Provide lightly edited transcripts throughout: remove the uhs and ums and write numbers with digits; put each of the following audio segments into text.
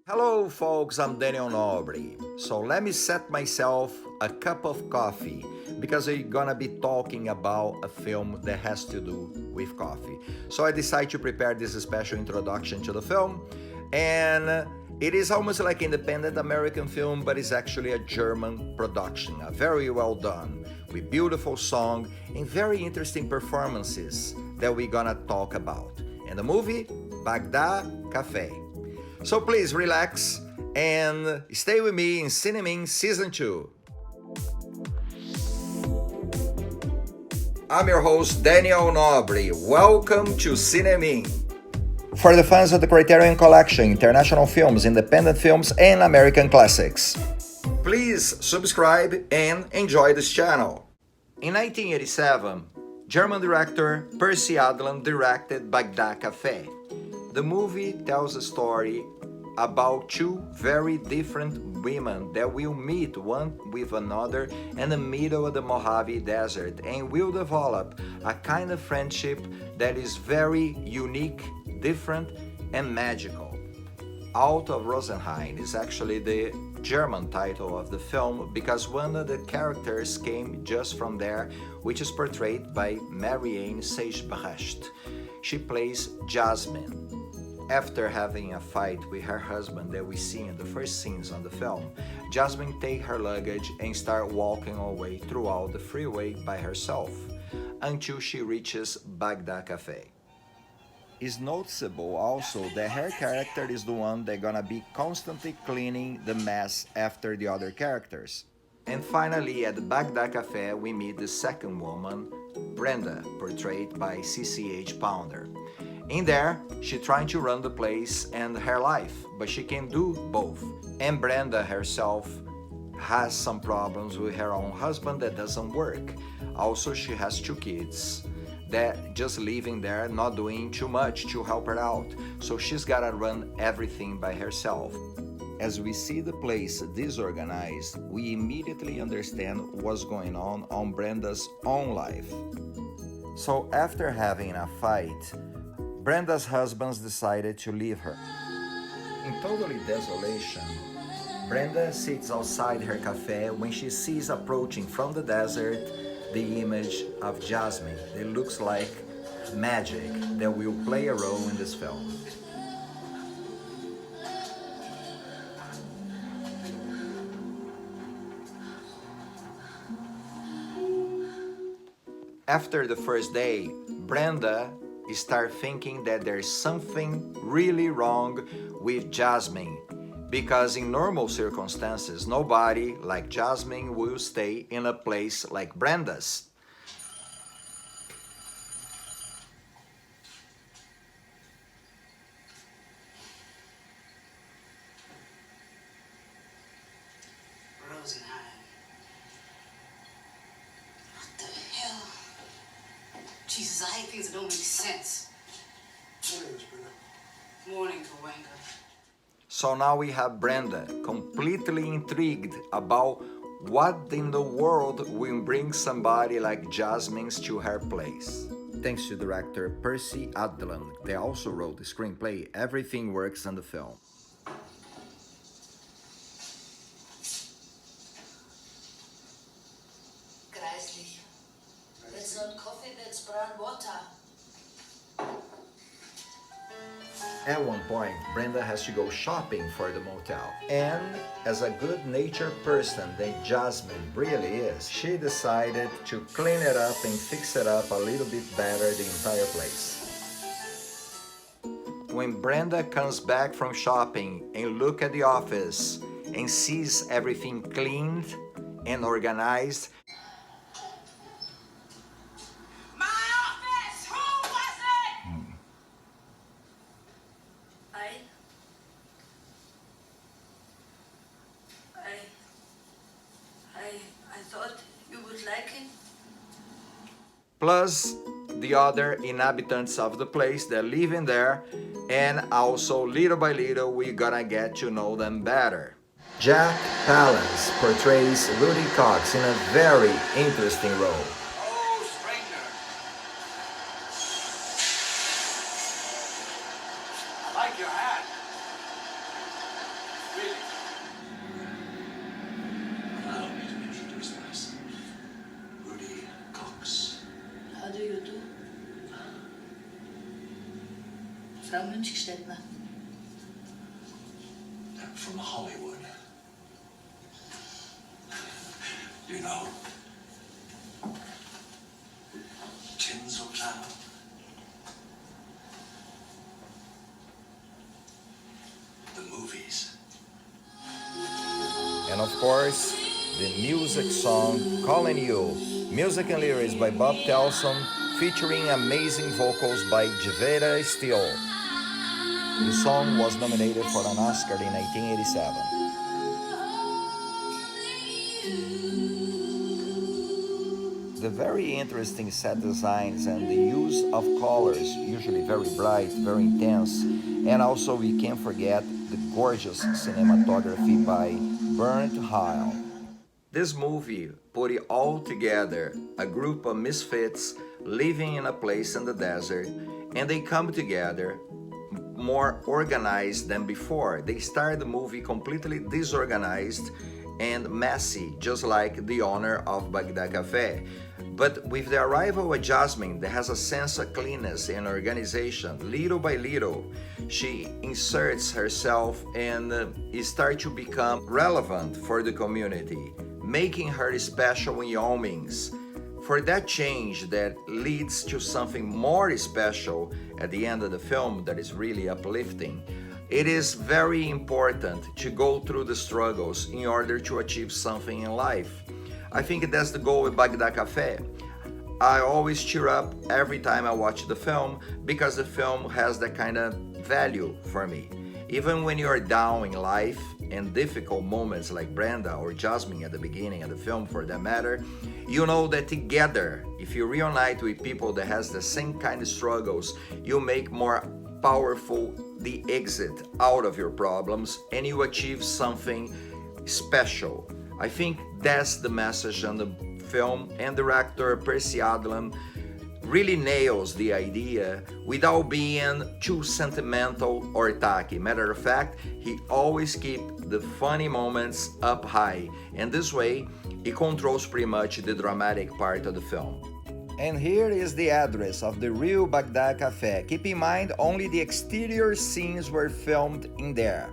Hello, folks, I'm Daniel Nobre. So let me set myself a cup of coffee because we're gonna be talking about a film that has to do with coffee. So I decided to prepare this special introduction to the film, and it is almost like independent American film, but it's actually a German production, a very well done, with beautiful song and very interesting performances that we're gonna talk about. And the movie, Bagdad Cafe. So please relax and stay with me in CINEMIN Season 2. I'm your host, Daniel Nobre. Welcome to CINEMIN. For the fans of the Criterion Collection, international films, independent films, and American classics. Please subscribe and enjoy this channel. In 1987, German director Percy Adon directed Bagdad Cafe. The movie tells a story about two very different women that will meet one with another in the middle of the Mohave Desert and will develop a kind of friendship that is very unique, different, and magical. Out of Rosenheim is actually the German title of the film because one of the characters came just from there, which is portrayed by Marianne Seigebrecht. She plays Jasmine. After having a fight with her husband that we see in the first scenes on the film, Jasmine takes her luggage and starts walking away throughout the freeway by herself until she reaches Bagdad Cafe. It's noticeable also that her character is the one that's gonna be constantly cleaning the mess after the other characters. And finally, at the Bagdad Cafe, we meet the second woman, Brenda, portrayed by CCH Pounder. In there, she's trying to run the place and her life, but she can do both. And Brenda herself has some problems with her own husband that doesn't work. Also, she has two kids that just living there, not doing too much to help her out. So she's gotta run everything by herself. As we see the place disorganized, we immediately understand what's going on Brenda's own life. So after having a fight, Brenda's husband decided to leave her. In totally desolation, Brenda sits outside her cafe when she sees approaching from the desert the image of Jasmine that looks like magic that will play a role in this film. After the first day, Brenda start thinking that there's something really wrong with Jasmine because in normal circumstances nobody like Jasmine will stay in a place like Brenda's. Rosenheim. What the hell? Jesus, I hate things that don't make sense. Morning, Miss Brenda. Morning, Kawenga. So now we have Brenda completely intrigued about what in the world will bring somebody like Jasmine to her place. Thanks to director Percy Adon, they also wrote the screenplay. Everything works in the film. Greislich. That's not coffee, that's brown water. At one point, Brenda has to go shopping for the motel. And as a good-natured person that Jasmine really is, she decided to clean it up and fix it up a little bit better the entire place. When Brenda comes back from shopping and look at the office and sees everything cleaned and organized, My office! Who was it? I thought you would like it. plus the other inhabitants of the place that live in there, and also little by little we're gonna get to know them better. Jack Palance portrays Rudy Cox in a very interesting role. Oh, stranger. I like your hat. Frau Münchstädtner. From Hollywood. You know, Tinseltown. The movies. And of course, the music song Calling You, music and lyrics by Bob Telson, featuring amazing vocals by Jevetta Steele. The song was nominated for an Oscar in 1987. The very interesting set designs and the use of colors, usually very bright, very intense, and also we can't forget the gorgeous cinematography by Brenda. This movie put it all together, a group of misfits living in a place in the desert, and they come together more organized than before. They start the movie completely disorganized and messy, just like the owner of Bagdad Cafe. But with the arrival of Jasmine, that has a sense of cleanness and organization, little by little, she inserts herself and starts to become relevant for the community, making her special in all means. For that change that leads to something more special at the end of the film that is really uplifting, it is very important to go through the struggles in order to achieve something in life. I think that's the goal with Bagdad Cafe. I always cheer up every time I watch the film because the film has that kind of value for me. Even when you're down in life and difficult moments like Brenda or Jasmine at the beginning of the film for that matter, you know that together, if you reunite with people that has the same kind of struggles, you make more powerful the exit out of your problems and you achieve something special. I think that's the message on the film, and director Percy Adon really nails the idea without being too sentimental or tacky. Matter of fact, he always keeps the funny moments up high, and this way he controls pretty much the dramatic part of the film. And here is the address of the real Bagdad Cafe. Keep in mind, only the exterior scenes were filmed in there.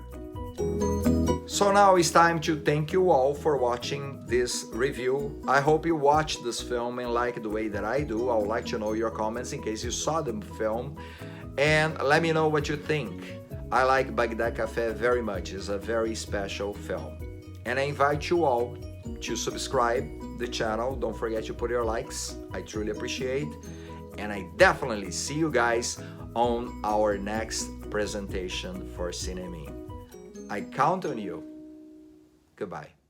So now it's time to thank you all for watching this review. I hope you watched this film and like the way that I do. I would like to know your comments in case you saw the film. And let me know what you think. I like Bagdad Cafe very much. It's a very special film. And I invite you all to subscribe the channel. Don't forget to put your likes. I truly appreciate. And I definitely see you guys on our next presentation for CINEMIN. I count on you. Goodbye.